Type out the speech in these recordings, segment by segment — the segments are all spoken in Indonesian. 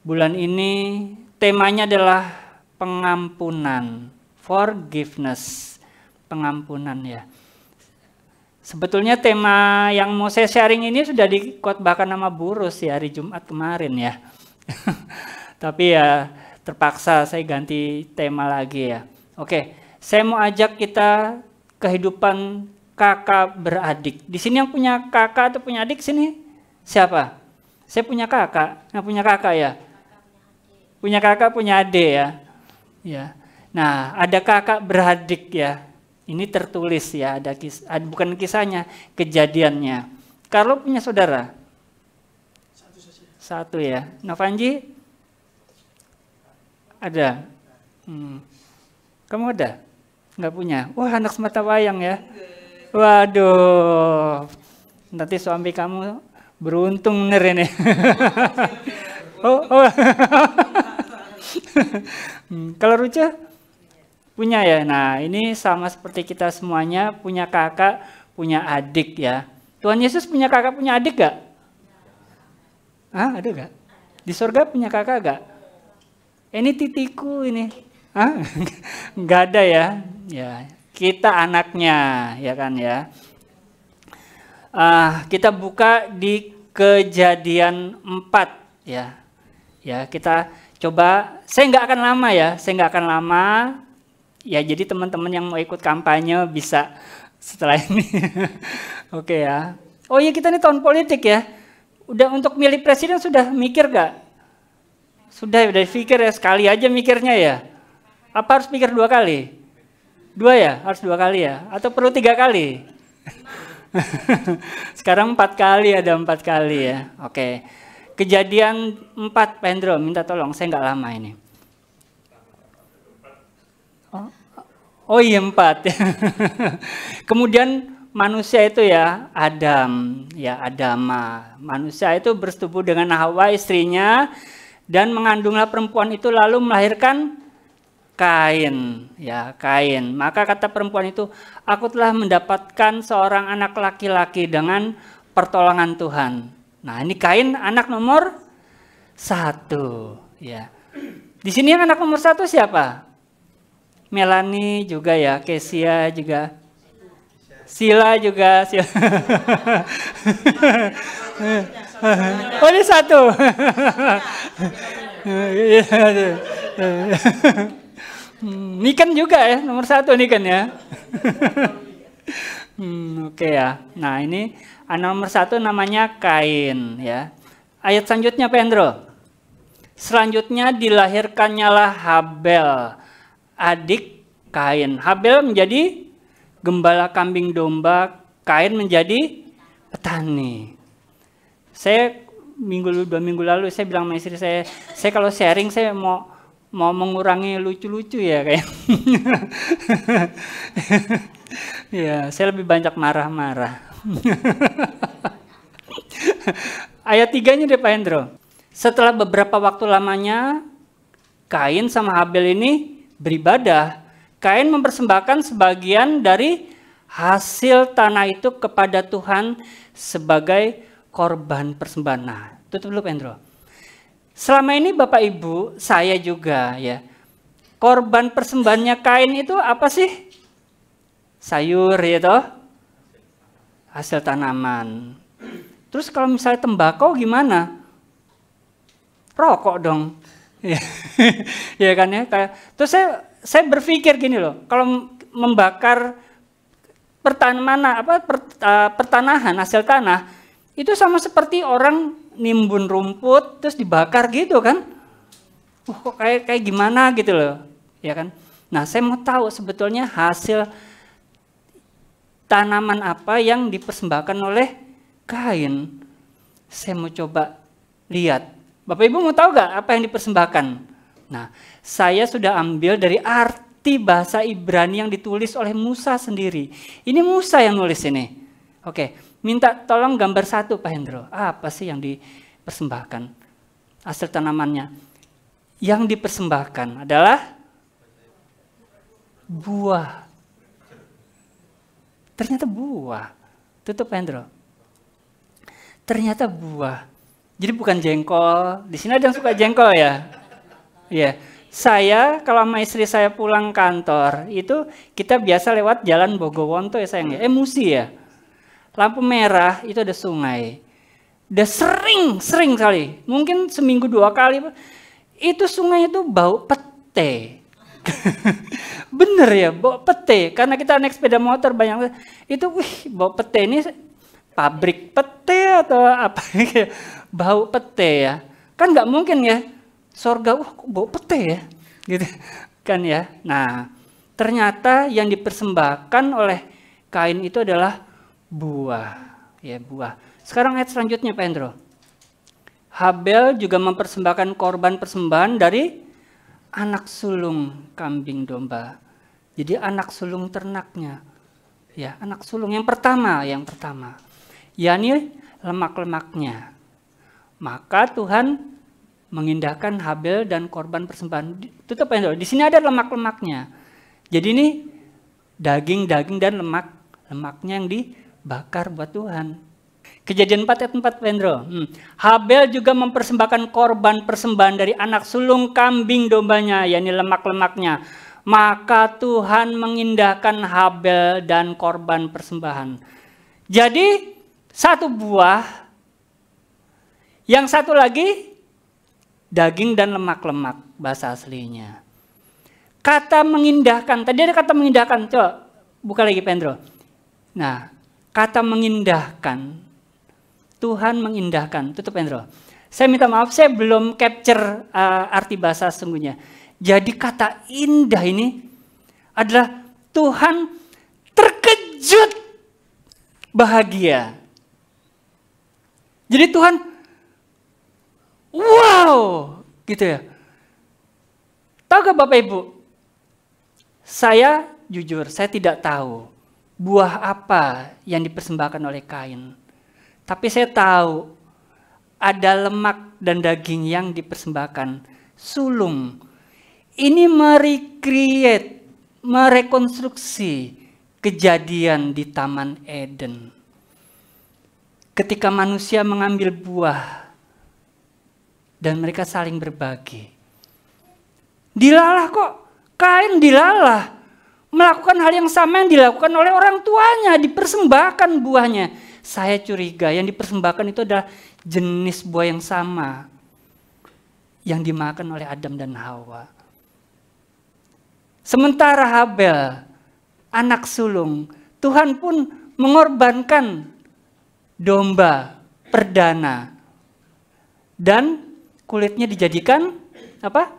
Bulan ini temanya adalah pengampunan, forgiveness, pengampunan ya. Sebetulnya tema yang mau saya sharing ini sudah dikhotbahkan nama Burus ya hari Jumat kemarin ya. Tapi ya terpaksa saya ganti tema lagi ya. Oke, saya mau ajak kita kehidupan kakak beradik. Di sini yang punya kakak atau punya adik sini siapa? Saya punya kakak. Yang punya kakak ya? Punya kakak, punya adik ya. Ya. Nah, ada kakak beradik ya. Ini tertulis ya, ada bukan kisahnya, kejadiannya. Kalau punya saudara? Satu ya. Novanji? Ada? Kamu ada? Nggak punya? Wah, anak semata wayang ya. Waduh. Nanti suami kamu beruntung bener ini. Oh. Kalau Ruca? Punya ya. Nah, ini sama seperti kita semuanya punya kakak, punya adik ya. Tuhan Yesus punya kakak, punya adik gak? Ada gak? Di surga punya kakak gak? Ini titiku ini. Nggak ada ya. Ya, kita anaknya, ya kan ya. Kita buka di Kejadian 4 ya. Ya, kita coba. Saya nggak akan lama ya. Saya nggak akan lama. Ya, jadi teman-teman yang mau ikut kampanye bisa setelah ini. Oke ya. Oh iya, kita ini tahun politik ya. Udah untuk milih presiden sudah mikir gak? Sudah pikir ya, sekali aja mikirnya ya. Apa harus pikir 2 kali? 2 ya? Harus 2 kali ya? Atau perlu 3 kali? Sekarang 4 kali, ada 4 kali ya. Oke. Kejadian 4, Pak Hendro, minta tolong, saya nggak lama ini. Oh iya 4. Kemudian manusia itu ya, Adam, ya Adama. Manusia itu bersetubuh dengan Hawa istrinya dan mengandunglah perempuan itu lalu melahirkan Kain, ya Kain. Maka kata perempuan itu, aku telah mendapatkan seorang anak laki-laki dengan pertolongan Tuhan. Nah ini Kain anak nomor 1, ya. Di sini yang anak nomor 1 siapa? Melanie juga ya, Kesia juga, Sila juga. Oh ini 1. Niken juga ya, nomor 1 Niken ya. Oke ya. Nah ini anak nomor 1 namanya Kain ya. Ayat selanjutnya Pak Hendro. Selanjutnya dilahirkannyalah Habel, adik Kain. Habel menjadi gembala kambing domba, Kain menjadi petani. Saya 2 minggu lalu saya bilang sama istri saya kalau sharing saya mau mengurangi lucu-lucu ya kayak. Ya, saya lebih banyak marah-marah. Ayat 3-nya deh Pak Hendro. Setelah beberapa waktu lamanya Kain sama Habel ini beribadah. Kain mempersembahkan sebagian dari hasil tanah itu kepada Tuhan sebagai korban persembahan. Nah, tutup dulu Pak Hendro. Selama ini Bapak Ibu, saya juga ya. Korban persembahannya Kain itu apa sih? Sayur ya toh? Hasil tanaman. Terus kalau misalnya tembakau gimana? Rokok dong. Ya kan ya. Terus saya berpikir gini loh, kalau membakar pertanahan, hasil tanah, itu sama seperti orang nimbun rumput terus dibakar gitu kan. Kok kayak gimana gitu loh. Ya kan? Nah, saya mau tahu sebetulnya hasil tanaman apa yang dipersembahkan oleh Kain. Saya mau coba lihat. Bapak Ibu mau tahu gak apa yang dipersembahkan? Nah, saya sudah ambil dari arti bahasa Ibrani yang ditulis oleh Musa sendiri. Ini Musa yang nulis ini. Oke, minta tolong gambar 1 Pak Hendro. Apa sih yang dipersembahkan? Hasil tanamannya. Yang dipersembahkan adalah buah. Ternyata buah. Tutup Pak Hendro. Ternyata buah. Jadi bukan jengkol. Di sini ada yang suka jengkol ya? Iya. Saya kalau sama istri saya pulang kantor, itu kita biasa lewat jalan Bogowonto ya sayang ya. Musi ya. Lampu merah itu ada sungai. Udah sering sekali. Mungkin seminggu 2 kali. Itu sungai itu bau pete. Bener ya, bau pete. Karena kita naik sepeda motor banyak. Itu bau pete ini pabrik pete atau apa. Bau pete ya. Kan nggak mungkin ya. Sorga, kok bau pete ya, gitu kan ya. Nah, ternyata yang dipersembahkan oleh Kain itu adalah buah, ya buah. Sekarang ayat selanjutnya Pak Hendro. Habel juga mempersembahkan korban persembahan dari anak sulung kambing domba. Jadi anak sulung ternaknya, ya anak sulung yang pertama, yakni lemak-lemaknya. Maka Tuhan mengindahkan Habel dan korban persembahan. Tutup ya, di sini ada lemak-lemaknya. Jadi ini daging-daging dan lemaknya yang dibakar buat Tuhan. Kejadian 4 ayat 4 Pendro. Habel juga mempersembahkan korban persembahan dari anak sulung kambing dombanya, yakni lemak-lemaknya. Maka Tuhan mengindahkan Habel dan korban persembahan. Jadi satu buah, yang satu lagi daging dan lemak-lemak bahasa aslinya. Kata mengindahkan, tadi ada kata mengindahkan, coba buka lagi Pendro. Nah, kata mengindahkan, Tuhan mengindahkan, tutup Pendro. Saya minta maaf, saya belum capture arti bahasa sesungguhnya. Jadi kata indah ini adalah Tuhan terkejut bahagia. Jadi Tuhan wow, gitu ya. Tahu gak Bapak Ibu? Saya jujur, saya tidak tahu buah apa yang dipersembahkan oleh Kain. Tapi saya tahu ada lemak dan daging yang dipersembahkan. Sulung. Ini merecreate, merekonstruksi kejadian di Taman Eden. Ketika manusia mengambil buah dan mereka saling berbagi. Dilalah kok, Kain dilalah. Melakukan hal yang sama yang dilakukan oleh orang tuanya, dipersembahkan buahnya. Saya curiga yang dipersembahkan itu adalah jenis buah yang sama yang dimakan oleh Adam dan Hawa. Sementara Habel, anak sulung, Tuhan pun mengorbankan domba perdana dan kulitnya dijadikan apa?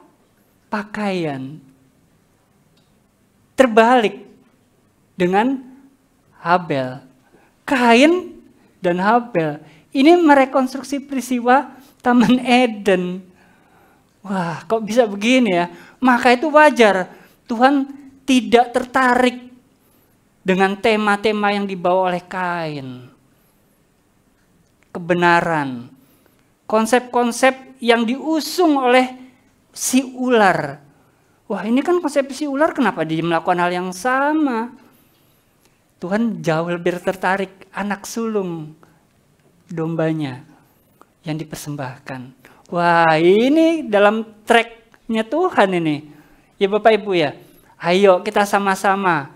Pakaian. Terbalik dengan Habel. Kain dan Habel. Ini merekonstruksi peristiwa Taman Eden. Wah, kok bisa begini ya? Maka itu wajar. Tuhan tidak tertarik dengan tema-tema yang dibawa oleh Kain. Kebenaran. Konsep-konsep yang diusung oleh si ular. Wah, ini kan konsep si ular, kenapa dia melakukan hal yang sama? Tuhan jauh lebih tertarik anak sulung dombanya yang dipersembahkan. Wah, ini dalam tracknya Tuhan ini. Ya Bapak Ibu ya, ayo kita sama-sama,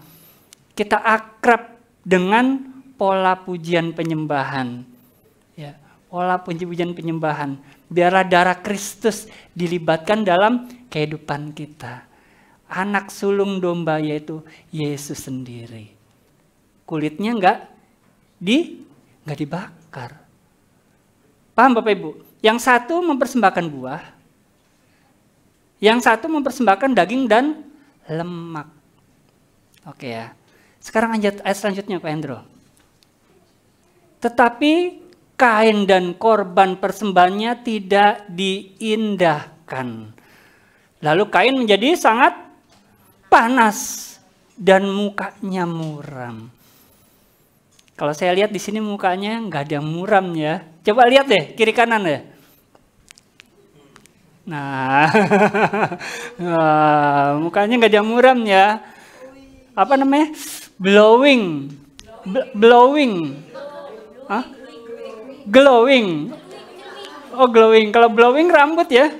kita akrab dengan pola pujian penyembahan. Ya, pola pujian penyembahan. Biarlah darah Kristus dilibatkan dalam kehidupan kita. Anak sulung domba yaitu Yesus sendiri. Kulitnya enggak dibakar. Paham Bapak Ibu? Yang satu mempersembahkan buah, yang satu mempersembahkan daging dan lemak. Oke ya. Sekarang ayat selanjutnya Pak Hendro. Tetapi Kain dan korban persembahannya tidak diindahkan. Lalu Kain menjadi sangat panas dan mukanya muram. Kalau saya lihat di sini mukanya nggak ada yang muram ya. Coba lihat deh kiri kanan ya. Nah, mukanya nggak ada yang muram ya. Apa namanya? Blowing. Hah? Glowing. Oh glowing, kalau blowing rambut ya.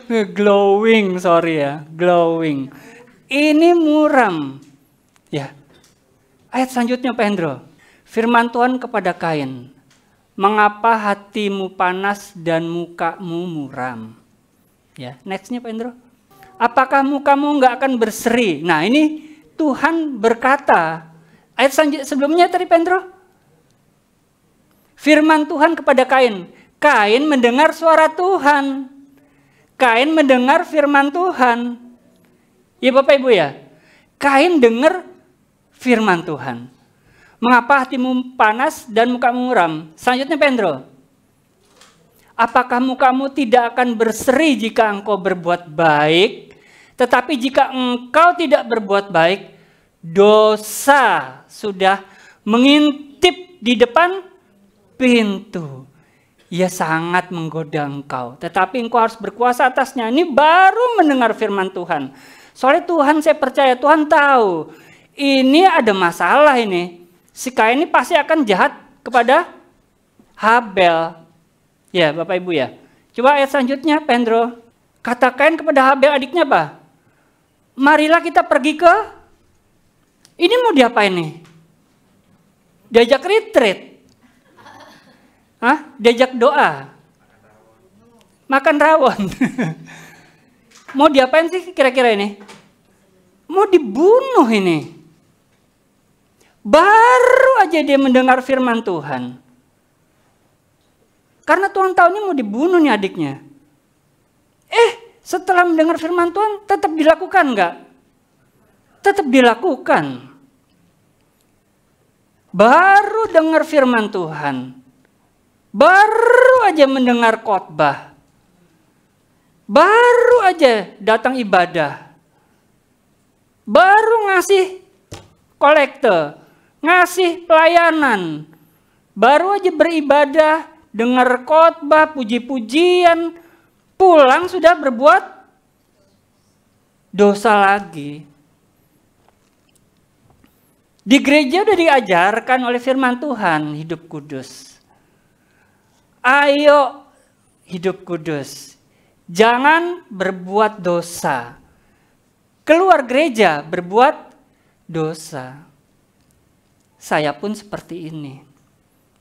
Glowing, sorry ya, glowing. Ini muram. Ya. Ayat selanjutnya Pak Hendro. Firman Tuhan kepada Kain. Mengapa hatimu panas dan mukamu muram? Ya, nextnya Pak Hendro. Apakah mukamu nggak akan berseri? Nah ini Tuhan berkata. Ayat sebelumnya tadi Pak Hendro. Firman Tuhan kepada Kain. Kain mendengar suara Tuhan. Kain mendengar firman Tuhan. Ya Bapak Ibu ya. Kain dengar firman Tuhan. Mengapa hatimu panas dan mukamu muram? Selanjutnya Pendro. Apakah mukamu tidak akan berseri jika engkau berbuat baik? Tetapi jika engkau tidak berbuat baik, dosa sudah mengintip di depan pintu. Ia sangat menggoda engkau. Tetapi engkau harus berkuasa atasnya. Ini baru mendengar firman Tuhan. Soalnya Tuhan, saya percaya Tuhan tahu. Ini ada masalah ini. Si Kain ini pasti akan jahat kepada Habel. Ya Bapak Ibu ya. Coba ayat selanjutnya Pendro. Kata Kain kepada Habel adiknya apa? Marilah kita pergi ke. Ini mau diapain nih? Diajak retreat. Hah? Diajak doa. Makan rawon. Mau diapain sih kira-kira ini? Mau dibunuh ini. Baru aja dia mendengar firman Tuhan. Karena Tuhan tahu ini mau dibunuh nih adiknya. Setelah mendengar firman Tuhan tetap dilakukan enggak? Tetap dilakukan. Baru dengar firman Tuhan. Baru aja mendengar khotbah. Baru aja datang ibadah. Baru ngasih kolekte, ngasih pelayanan. Baru aja beribadah, dengar khotbah, puji-pujian, pulang sudah berbuat dosa lagi. Di gereja udah diajarkan oleh firman Tuhan hidup kudus. Ayo hidup kudus. Jangan berbuat dosa. Keluar gereja berbuat dosa. Saya pun seperti ini.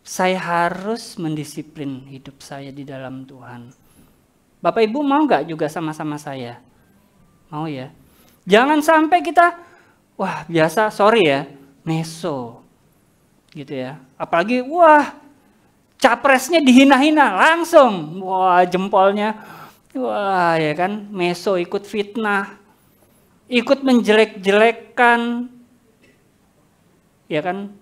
Saya harus mendisiplin hidup saya di dalam Tuhan. Bapak Ibu mau nggak juga sama-sama saya? Mau ya? Jangan sampai kita, wah biasa, sorry ya, meso. Gitu ya. Apalagi, wah capresnya dihina-hina langsung. Wah jempolnya, wah ya kan, meso ikut fitnah. Ikut menjelek-jelekkan, ya kan,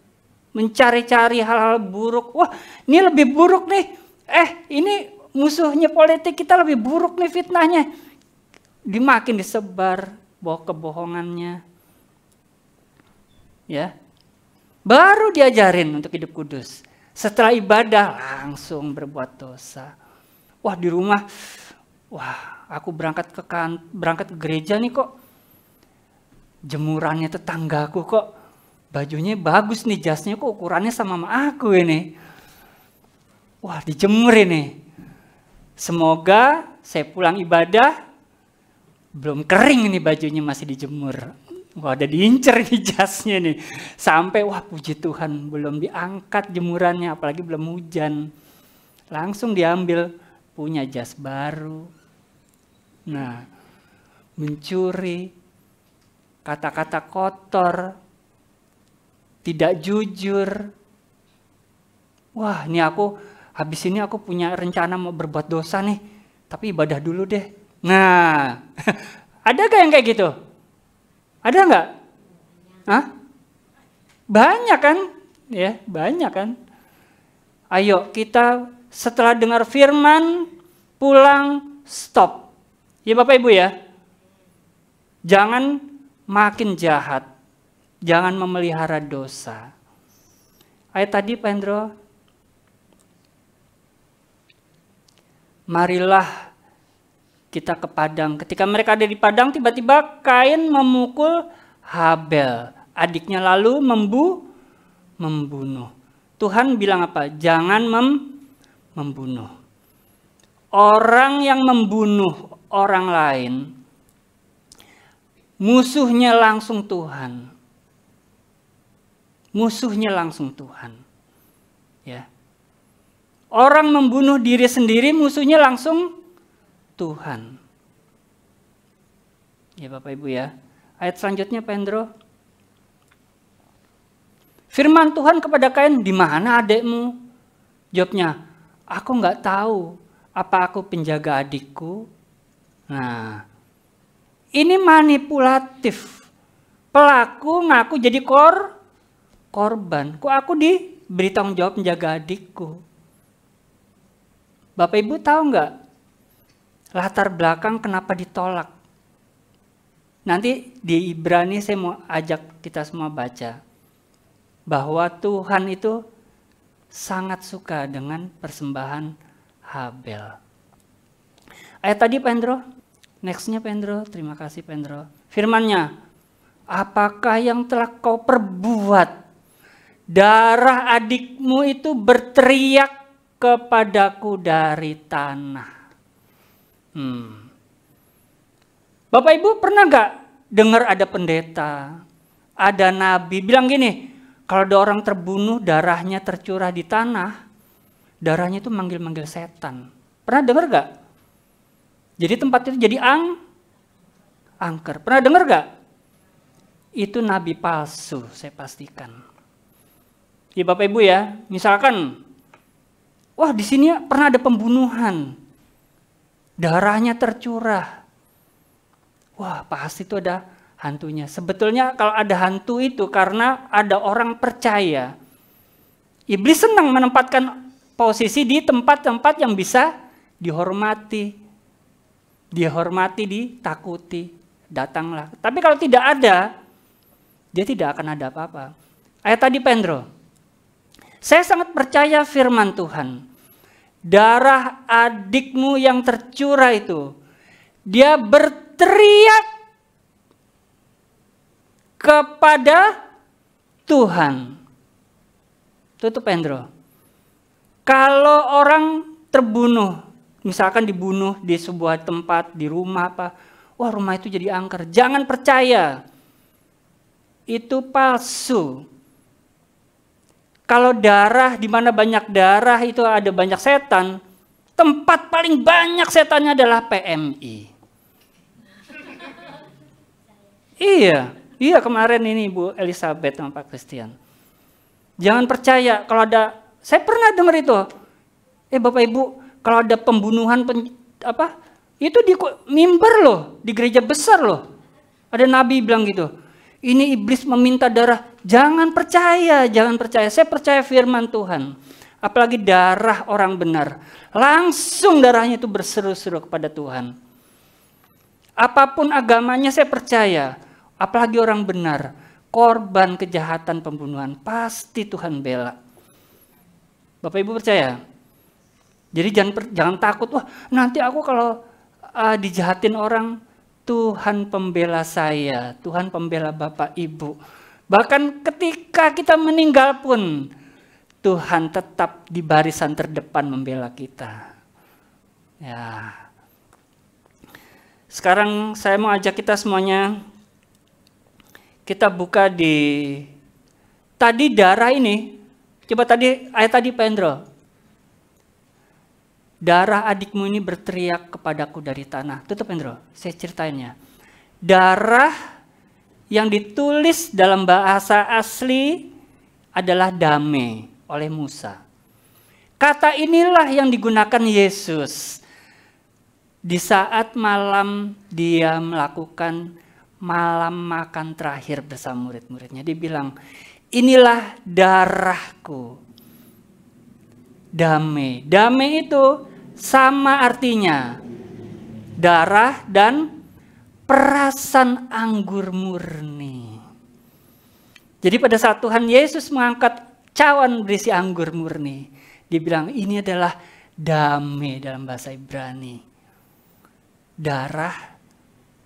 mencari-cari hal-hal buruk. Wah, ini lebih buruk nih. Ini musuhnya politik kita lebih buruk nih fitnahnya. Dimakin disebar bahwa kebohongannya. Ya. Baru diajarin untuk hidup kudus. Setelah ibadah langsung berbuat dosa. Wah, di rumah, wah, aku berangkat ke gereja nih kok. Jemurannya tetanggaku kok bajunya bagus nih, jasnya kok ukurannya sama aku ini. Wah dijemur ini. Semoga saya pulang ibadah belum kering ini bajunya masih dijemur. Wah ada diincer nih jasnya nih. Sampai wah puji Tuhan belum diangkat jemurannya apalagi belum hujan. Langsung diambil punya jas baru. Nah mencuri. Kata-kata kotor, tidak jujur. Wah ini aku, habis ini aku punya rencana mau berbuat dosa nih. Tapi ibadah dulu deh. Nah, ada gak yang kayak gitu? Ada gak? Hah? Banyak kan? Ya, banyak kan? Ayo kita setelah dengar firman, pulang, stop. Ya Bapak Ibu ya. Jangan makin jahat, jangan memelihara dosa. Ayat tadi Pak Hendro, marilah kita ke padang. Ketika mereka ada di padang, tiba-tiba Kain memukul Habel. Adiknya lalu membunuh. Tuhan bilang apa? Jangan membunuh. Orang yang membunuh orang lain, musuhnya langsung Tuhan. Musuhnya langsung Tuhan. Ya. Orang membunuh diri sendiri, musuhnya langsung Tuhan. Ya Bapak Ibu ya. Ayat selanjutnya Pak Hendro. Firman Tuhan kepada Kain, di mana adikmu? Jawabnya, aku nggak tahu. Apa aku penjaga adikku? Nah, ini manipulatif. Pelaku ngaku jadi korban. Kok aku diberi tanggung jawab menjaga adikku? Bapak Ibu tahu nggak latar belakang kenapa ditolak? Nanti di Ibrani saya mau ajak kita semua baca. Bahwa Tuhan itu sangat suka dengan persembahan Habel. Ayat tadi Pak Hendro, nextnya Pak Hendro, terima kasih Pak Hendro. Firmannya, apakah yang telah kau perbuat? Darah adikmu itu berteriak kepadaku dari tanah. Bapak Ibu pernah gak dengar ada pendeta, ada nabi bilang gini, kalau ada orang terbunuh darahnya tercurah di tanah, darahnya itu manggil-manggil setan. Pernah dengar gak? Jadi tempat itu jadi angker. Pernah dengar gak? Itu nabi palsu, saya pastikan. Ya Bapak Ibu ya, misalkan, wah di sini pernah ada pembunuhan, darahnya tercurah. Wah pasti itu ada hantunya. Sebetulnya kalau ada hantu itu karena ada orang percaya. Iblis senang menempatkan posisi di tempat-tempat yang bisa dihormati. Ditakuti. Datanglah. Tapi kalau tidak ada, dia tidak akan ada apa-apa. Ayat tadi Pak Hendro. Saya sangat percaya firman Tuhan. Darah adikmu yang tercurah itu, dia berteriak kepada Tuhan. Tutup Pak Hendro. Kalau orang terbunuh, misalkan dibunuh di sebuah tempat, di rumah apa, wah rumah itu jadi angker. Jangan percaya. Itu palsu. Kalau darah, di mana banyak darah itu ada banyak setan, tempat paling banyak setannya adalah PMI. Iya kemarin ini Bu Elizabeth sama Pak Christian. Jangan percaya kalau ada, saya pernah dengar itu. Bapak Ibu, kalau ada pembunuhan itu di mimbar loh, di gereja besar loh. Ada nabi bilang gitu. Ini iblis meminta darah. Jangan percaya. Saya percaya firman Tuhan. Apalagi darah orang benar. Langsung darahnya itu berseru-seru kepada Tuhan. Apapun agamanya saya percaya. Apalagi orang benar. Korban kejahatan pembunuhan. Pasti Tuhan bela. Bapak Ibu percaya? Jadi jangan takut. Wah nanti aku kalau dijahatin orang, Tuhan pembela saya, Tuhan pembela Bapak Ibu. Bahkan ketika kita meninggal pun, Tuhan tetap di barisan terdepan membela kita. Ya. Sekarang saya mau ajak kita semuanya, kita buka di tadi darah ini. Coba tadi ayat tadi Pak Hendro. Darah adikmu ini berteriak kepadaku dari tanah. Tutup Hendro, saya ceritainnya. Darah yang ditulis dalam bahasa asli adalah dame oleh Musa. Kata inilah yang digunakan Yesus di saat malam dia melakukan malam makan terakhir bersama murid-muridnya. Dia bilang, inilah darahku. Dame. Dame itu sama artinya darah dan perasan anggur murni. Jadi pada saat Tuhan Yesus mengangkat cawan berisi anggur murni, dia bilang ini adalah dame dalam bahasa Ibrani. Darah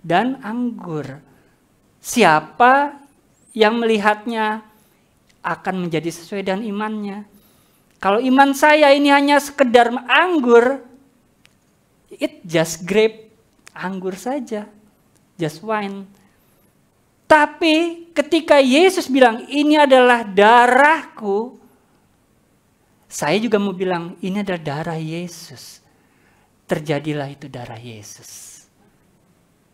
dan anggur. Siapa yang melihatnya akan menjadi sesuai dengan imannya. Kalau iman saya ini hanya sekedar anggur, it just grape, anggur saja, just wine. Tapi ketika Yesus bilang ini adalah darahku, saya juga mau bilang ini adalah darah Yesus. Terjadilah itu darah Yesus.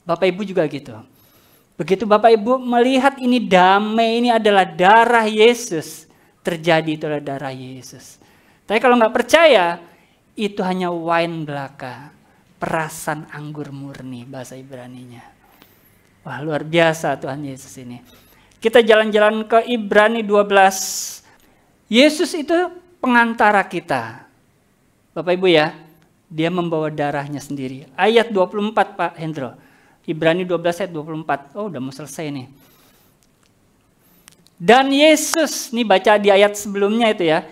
Bapak Ibu juga gitu. Begitu Bapak Ibu melihat ini damai, ini adalah darah Yesus. Terjadi itu adalah darah Yesus. Tapi kalau nggak percaya, itu hanya wine belaka. Perasan anggur murni bahasa Ibraninya. Wah, luar biasa Tuhan Yesus ini. Kita jalan-jalan ke Ibrani 12. Yesus itu pengantara kita. Bapak Ibu ya, dia membawa darahnya sendiri. Ayat 24 Pak Hendro. Ibrani 12 ayat 24. Oh, udah mau selesai nih. Dan Yesus, nih baca di ayat sebelumnya itu ya.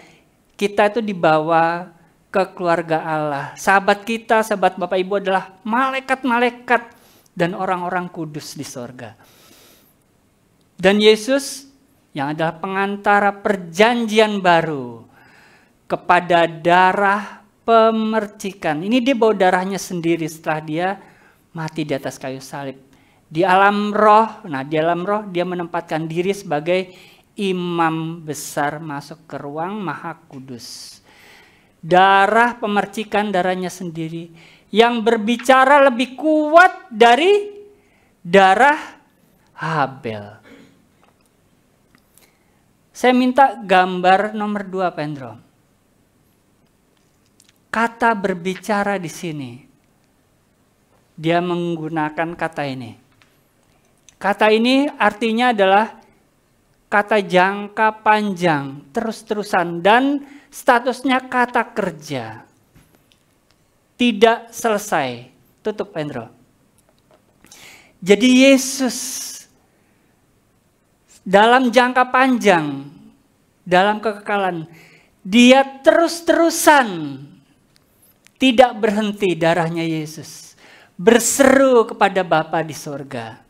Kita itu dibawa ke keluarga Allah. Sahabat kita, sahabat Bapak Ibu adalah malaikat-malaikat dan orang-orang kudus di sorga. Dan Yesus yang adalah pengantara perjanjian baru kepada darah pemercikan. Ini dia bawa darahnya sendiri setelah dia mati di atas kayu salib. Di alam roh, di alam roh dia menempatkan diri sebagai imam besar masuk ke ruang maha kudus. Darah pemercikan darahnya sendiri yang berbicara lebih kuat dari darah Habel. Saya minta gambar nomor 2 Pak Hendro. Kata berbicara di sini. Dia menggunakan kata ini. Kata ini artinya adalah kata jangka panjang, terus-terusan, dan statusnya kata kerja. Tidak selesai. Tutup Pendro. Jadi Yesus dalam jangka panjang, dalam kekekalan, dia terus-terusan tidak berhenti darahnya Yesus. Berseru kepada Bapa di sorga.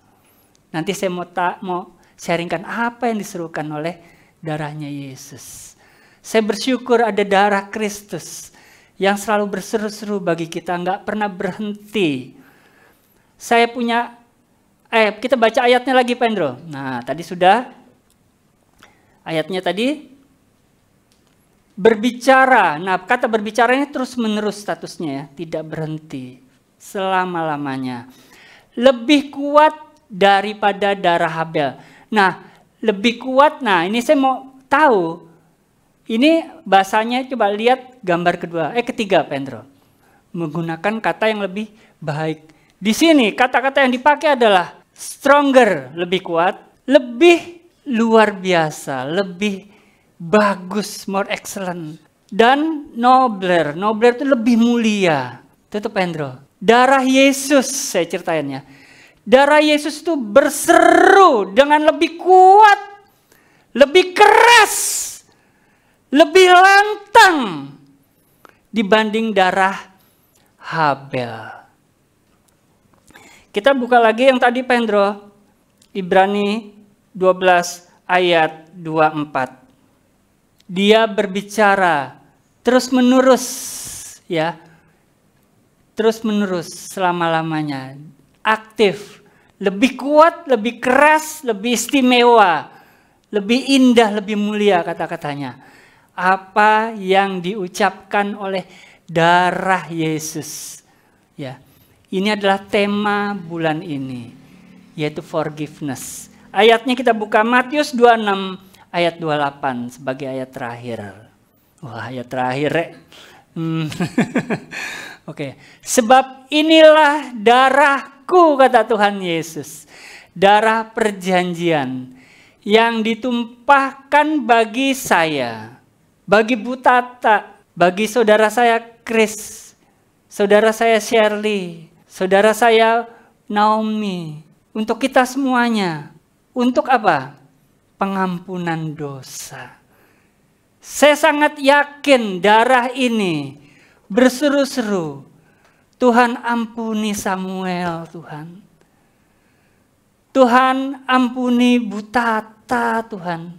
Nanti saya mau sharingkan apa yang diserukan oleh darahnya Yesus. Saya bersyukur ada darah Kristus yang selalu berseru-seru bagi kita, nggak pernah berhenti. Saya punya, kita baca ayatnya lagi Pak Endro. Nah tadi sudah, ayatnya tadi berbicara. Nah kata berbicara ini terus menerus statusnya ya, tidak berhenti selama-lamanya. Lebih kuat daripada darah Habel. Nah, lebih kuat. Nah, ini saya mau tahu. Ini bahasanya coba lihat gambar ketiga, Pendro. Menggunakan kata yang lebih baik. Di sini kata-kata yang dipakai adalah stronger, lebih kuat, lebih luar biasa, lebih bagus, more excellent, dan nobler. Nobler itu lebih mulia. Itu Pendro. Darah Yesus, saya ceritainnya. Darah Yesus itu berseru dengan lebih kuat, lebih keras, lebih lantang dibanding darah Habel. Kita buka lagi yang tadi Pendro, Ibrani 12 ayat 24. Dia berbicara terus menerus ya. Terus menerus selama-lamanya. Aktif, lebih kuat, lebih keras, lebih istimewa, lebih indah, lebih mulia kata-katanya. Apa yang diucapkan oleh darah Yesus. Ya, ini adalah tema bulan ini, yaitu forgiveness. Ayatnya kita buka Matius 26 ayat 28 sebagai ayat terakhir. Wah, ayat terakhir. Oke, sebab inilah darahku kata Tuhan Yesus, darah perjanjian yang ditumpahkan bagi saya, bagi Bu Tata, bagi saudara saya Chris, saudara saya Shirley, saudara saya Naomi, untuk kita semuanya. Untuk apa? Pengampunan dosa. Saya sangat yakin darah ini berseru-seru, Tuhan ampuni Samuel, Tuhan. Tuhan ampuni Bu Tata, Tuhan.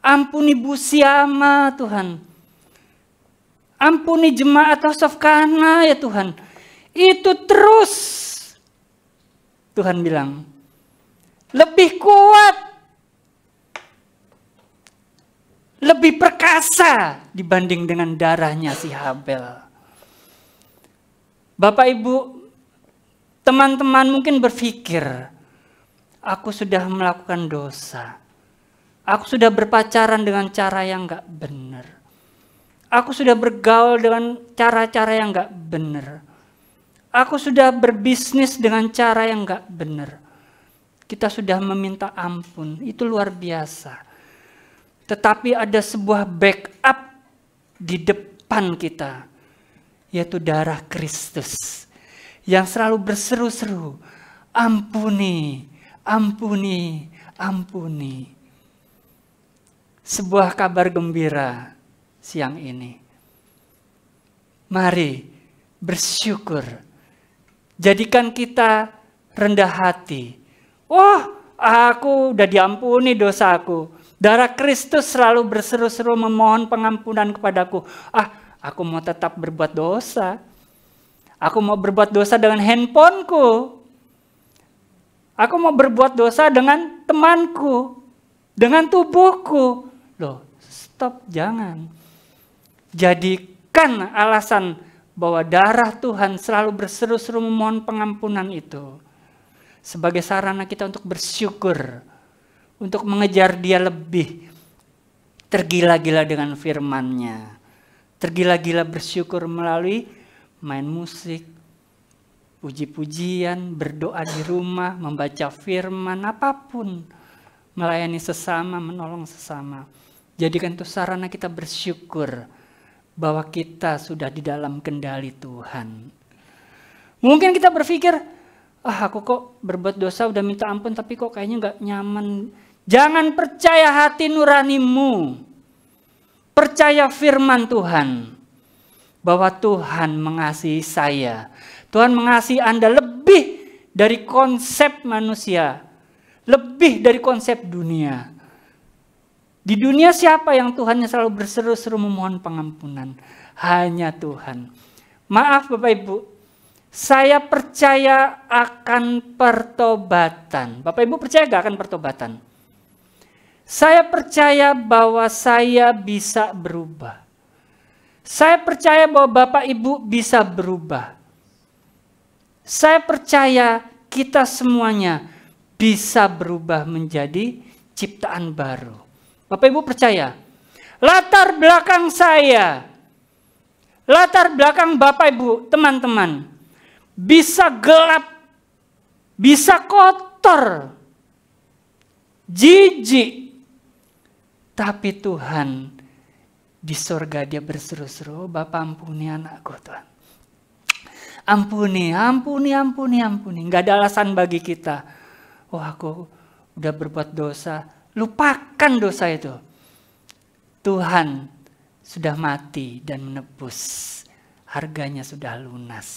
Ampuni Bu Siama Tuhan. Ampuni jemaat Tosofkana ya Tuhan. Itu terus Tuhan bilang. Lebih kuat. Lebih perkasa dibanding dengan darahnya si Habel. Bapak Ibu, teman-teman mungkin berpikir, aku sudah melakukan dosa. Aku sudah berpacaran dengan cara yang gak benar. Aku sudah bergaul dengan cara-cara yang gak benar. Aku sudah berbisnis dengan cara yang gak benar. Kita sudah meminta ampun, itu luar biasa. Tetapi ada sebuah backup di depan kita, yaitu darah Kristus yang selalu berseru-seru, ampuni, ampuni, ampuni. Sebuah kabar gembira siang ini. Mari bersyukur. Jadikan kita rendah hati. Oh, aku udah diampuni dosaku. Darah Kristus selalu berseru-seru memohon pengampunan kepadaku. Aku mau tetap berbuat dosa. Aku mau berbuat dosa dengan handphoneku. Aku mau berbuat dosa dengan temanku. Dengan tubuhku. Loh, stop, jangan. Jadikan alasan bahwa darah Tuhan selalu berseru-seru memohon pengampunan itu sebagai sarana kita untuk bersyukur, untuk mengejar Dia lebih, tergila-gila dengan firman-Nya, tergila-gila bersyukur melalui main musik, puji-pujian, berdoa di rumah, membaca firman, apapun, melayani sesama, menolong sesama. Jadikan itu sarana kita bersyukur bahwa kita sudah di dalam kendali Tuhan. Mungkin kita berpikir, aku kok berbuat dosa udah minta ampun tapi kok kayaknya gak nyaman. Jangan percaya hati nuranimu. Percaya firman Tuhan. Bahwa Tuhan mengasihi saya. Tuhan mengasihi Anda lebih dari konsep manusia. Lebih dari konsep dunia. Di dunia siapa yang Tuhannya selalu berseru-seru memohon pengampunan? Hanya Tuhan. Maaf Bapak Ibu. Saya percaya akan pertobatan. Bapak Ibu percaya gak akan pertobatan? Saya percaya bahwa saya bisa berubah. Saya percaya bahwa Bapak Ibu bisa berubah. Saya percaya kita semuanya bisa berubah menjadi ciptaan baru. Bapak Ibu percaya? Latar belakang saya, latar belakang Bapak Ibu, teman-teman, bisa gelap, bisa kotor, jijik. Tapi Tuhan di surga Dia berseru-seru, Bapak ampuni anakku Tuhan. Ampuni, ampuni, ampuni, ampuni. Gak ada alasan bagi kita. Aku udah berbuat dosa. Lupakan dosa itu. Tuhan sudah mati dan menebus. Harganya sudah lunas.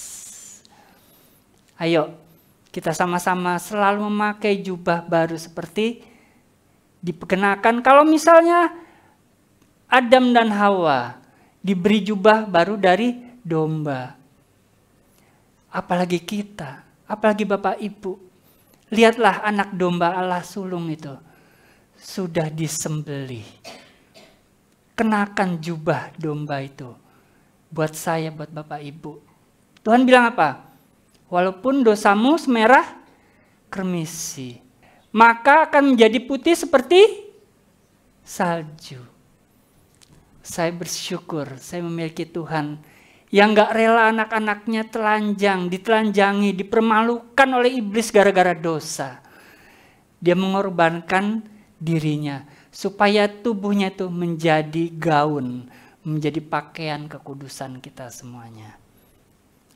Ayo kita sama-sama selalu memakai jubah baru seperti dikenakan. Kalau misalnya Adam dan Hawa diberi jubah baru dari domba. Apalagi kita, apalagi Bapak Ibu. Lihatlah anak domba Allah sulung itu. Sudah disembelih. Kenakan jubah domba itu. Buat saya, buat Bapak Ibu. Tuhan bilang apa? Walaupun dosamu semerah kermisi, maka akan menjadi putih seperti salju. Saya bersyukur saya memiliki Tuhan yang gak rela anak-anaknya telanjang, ditelanjangi, dipermalukan oleh iblis gara-gara dosa. Dia mengorbankan dirinya supaya tubuhnya itu menjadi gaun, menjadi pakaian kekudusan kita semuanya.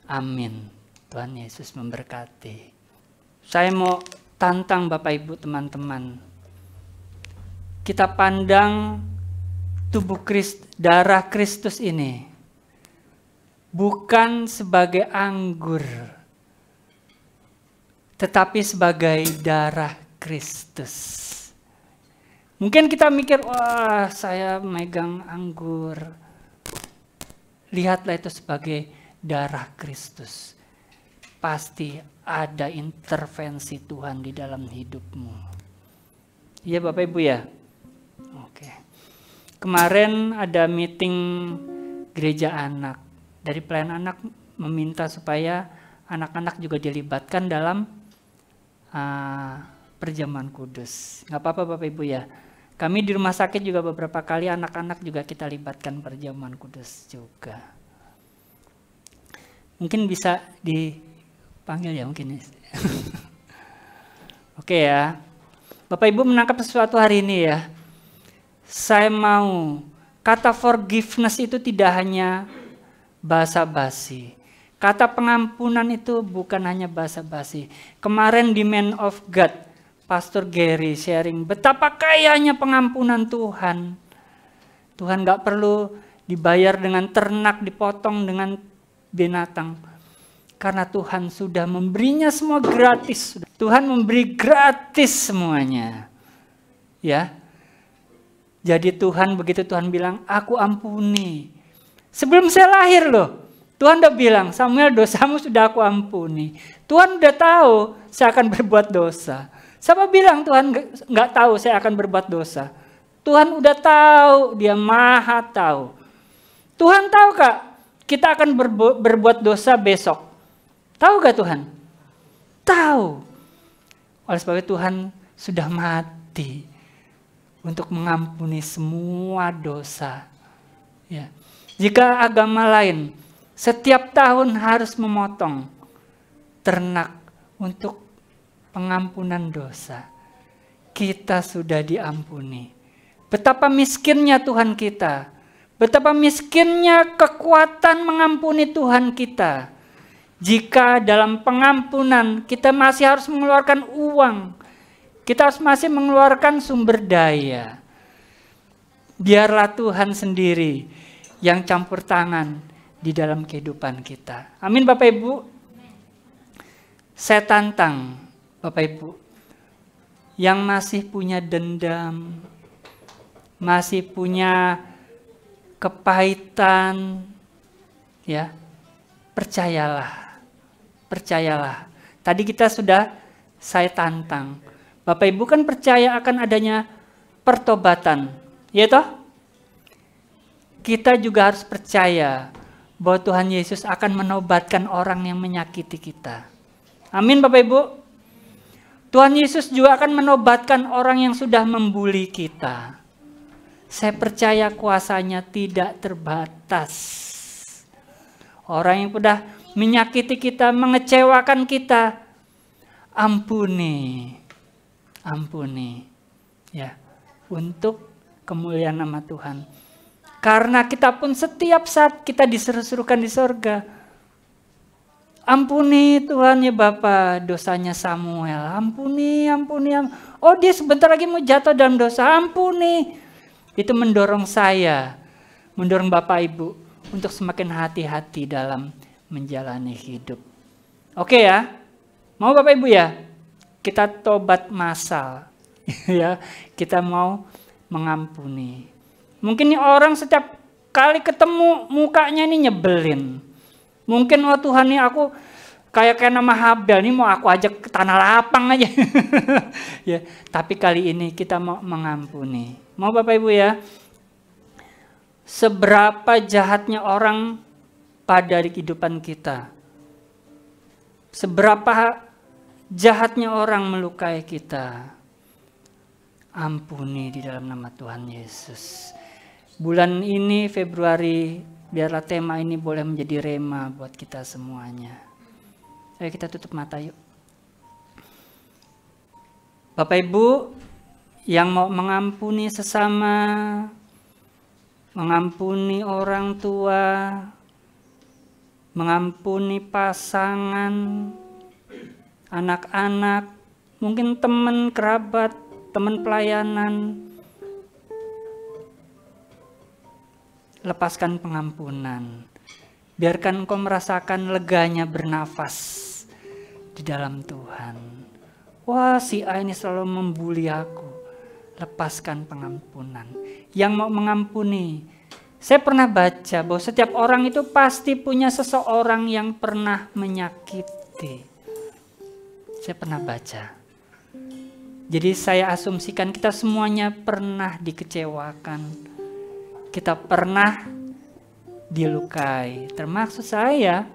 Amin. Tuhan Yesus memberkati. Saya mau tantang Bapak Ibu teman-teman. Kita pandang tubuh Kristus, darah Kristus ini bukan sebagai anggur, tetapi sebagai darah Kristus. Mungkin kita mikir, wah saya megang anggur. Lihatlah itu sebagai darah Kristus. Pasti ada intervensi Tuhan di dalam hidupmu. Iya Bapak Ibu ya? Oke. Kemarin ada meeting gereja anak. Dari pelayan anak meminta supaya anak-anak juga dilibatkan dalam perjamuan kudus. Nggak apa-apa Bapak Ibu ya. Kami di rumah sakit juga beberapa kali anak-anak juga kita libatkan perjamuan kudus juga. Mungkin bisa dipanggil ya mungkin. Oke ya. Bapak Ibu menangkap sesuatu hari ini ya. Saya mau kata forgiveness itu tidak hanya basa-basi. Kata pengampunan itu bukan hanya basa-basi. Kemarin di Man of God, Pastor Gary sharing betapa kayanya pengampunan Tuhan. Tuhan gak perlu dibayar dengan ternak, dipotong dengan binatang. Karena Tuhan sudah memberinya semua gratis. Tuhan memberi gratis semuanya. Ya. Jadi Tuhan, begitu Tuhan bilang, aku ampuni. Sebelum saya lahir loh, Tuhan udah bilang, Samuel dosamu sudah aku ampuni. Tuhan udah tahu saya akan berbuat dosa. Siapa bilang Tuhan nggak tahu saya akan berbuat dosa? Tuhan udah tahu, dia maha tahu. Tuhan tahu Kak, kita akan berbuat dosa besok. Tahu gak Tuhan? Tahu. Oleh sebab itu Tuhan sudah mati untuk mengampuni semua dosa. Ya. Jika agama lain setiap tahun harus memotong ternak untuk pengampunan dosa, kita sudah diampuni. Betapa miskinnya Tuhan kita, betapa miskinnya kekuatan mengampuni Tuhan kita. Jika dalam pengampunan kita masih harus mengeluarkan uang, kita harus masih mengeluarkan sumber daya. Biarlah Tuhan sendiri yang campur tangan di dalam kehidupan kita. Amin Bapak Ibu. Saya tantang Bapak Ibu yang masih punya dendam, masih punya kepahitan, ya, percayalah. Tadi saya tantang. Bapak Ibu kan percaya akan adanya pertobatan, ya toh? Kita juga harus percaya bahwa Tuhan Yesus akan menobatkan orang yang menyakiti kita. Amin Bapak Ibu. Tuhan Yesus juga akan menobatkan orang yang sudah membuli kita. Saya percaya kuasanya tidak terbatas. Orang yang sudah menyakiti kita, mengecewakan kita, ampuni. Ya, untuk kemuliaan nama Tuhan. Karena kita pun setiap saat kita diseru-serukan di sorga. Ampuni Tuhan ya Bapa dosanya Samuel. Ampuni. Oh dia sebentar lagi mau jatuh dalam dosa. Ampuni. Itu mendorong saya, mendorong Bapak Ibu untuk semakin hati-hati dalam menjalani hidup. Oke ya. Mau Bapak Ibu ya? Kita tobat massal. Ya, kita mau mengampuni. Mungkin nih orang setiap kali ketemu mukanya ini nyebelin. Mungkin oh Tuhan nih aku kayak nama Habel nih mau aku ajak ke tanah lapang aja. Ya, tapi kali ini kita mau mengampuni. Mau Bapak Ibu ya? Seberapa jahatnya orang pada kehidupan kita. Seberapa jahatnya orang melukai kita. Ampuni di dalam nama Tuhan Yesus. Bulan ini Februari, biarlah tema ini boleh menjadi rema buat kita semuanya. Ayo kita tutup mata yuk. Bapak Ibu yang mau mengampuni sesama, mengampuni orang tua, mengampuni pasangan, anak-anak, mungkin teman kerabat, teman pelayanan, lepaskan pengampunan. Biarkan kau merasakan leganya bernafas di dalam Tuhan. Wah si A ini selalu membuli aku. lepaskan pengampunan. Yang mau mengampuni. Saya pernah baca bahwa setiap orang itu pasti punya seseorang yang pernah menyakiti. Saya pernah baca. Jadi saya asumsikan kita semuanya pernah dikecewakan. Kita pernah dilukai. Termasuk saya.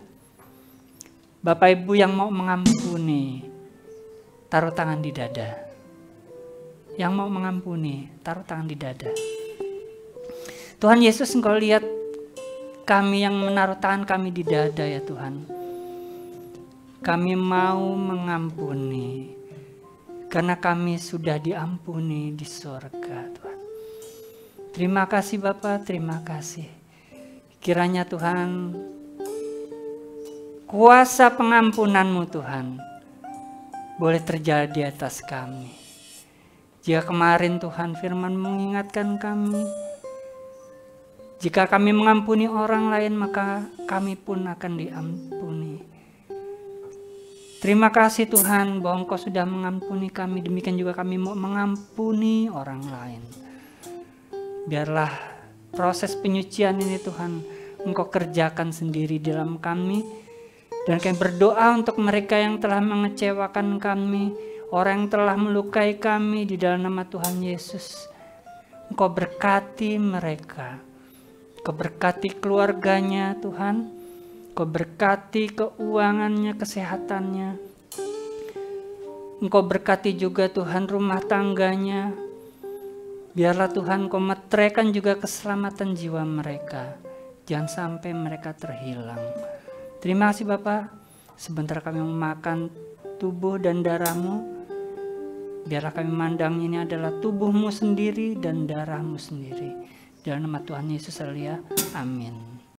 Bapak Ibu yang mau mengampuni, taruh tangan di dada. Yang mau mengampuni, taruh tangan di dada. Tuhan Yesus, Engkau lihat kami yang menaruh tangan kami di dada ya Tuhan. Kami mau mengampuni, karena kami sudah diampuni di surga Tuhan. Terima kasih Bapak, terima kasih. Kiranya Tuhan, kuasa pengampunan-Mu Tuhan boleh terjadi di atas kami. Jika kemarin Tuhan firman mengingatkan kami, jika kami mengampuni orang lain maka kami pun akan diampuni. Terima kasih Tuhan bahwa Engkau sudah mengampuni kami, demikian juga kami mau mengampuni orang lain. Biarlah proses penyucian ini Tuhan Engkau kerjakan sendiri dalam kami. Dan kami berdoa untuk mereka yang telah mengecewakan kami, orang yang telah melukai kami di dalam nama Tuhan Yesus. Engkau berkati mereka. Engkau berkati keluarganya Tuhan. Engkau berkati keuangannya, kesehatannya. Engkau berkati juga Tuhan rumah tangganya. Biarlah Tuhan Engkau meteraikan juga keselamatan jiwa mereka. Jangan sampai mereka terhilang. Terima kasih Bapak, sebentar kami memakan tubuh dan darah-Mu. Biarlah kami memandang ini adalah tubuh-Mu sendiri dan darah-Mu sendiri. Dalam nama Tuhan Yesus, haleluya. Amin.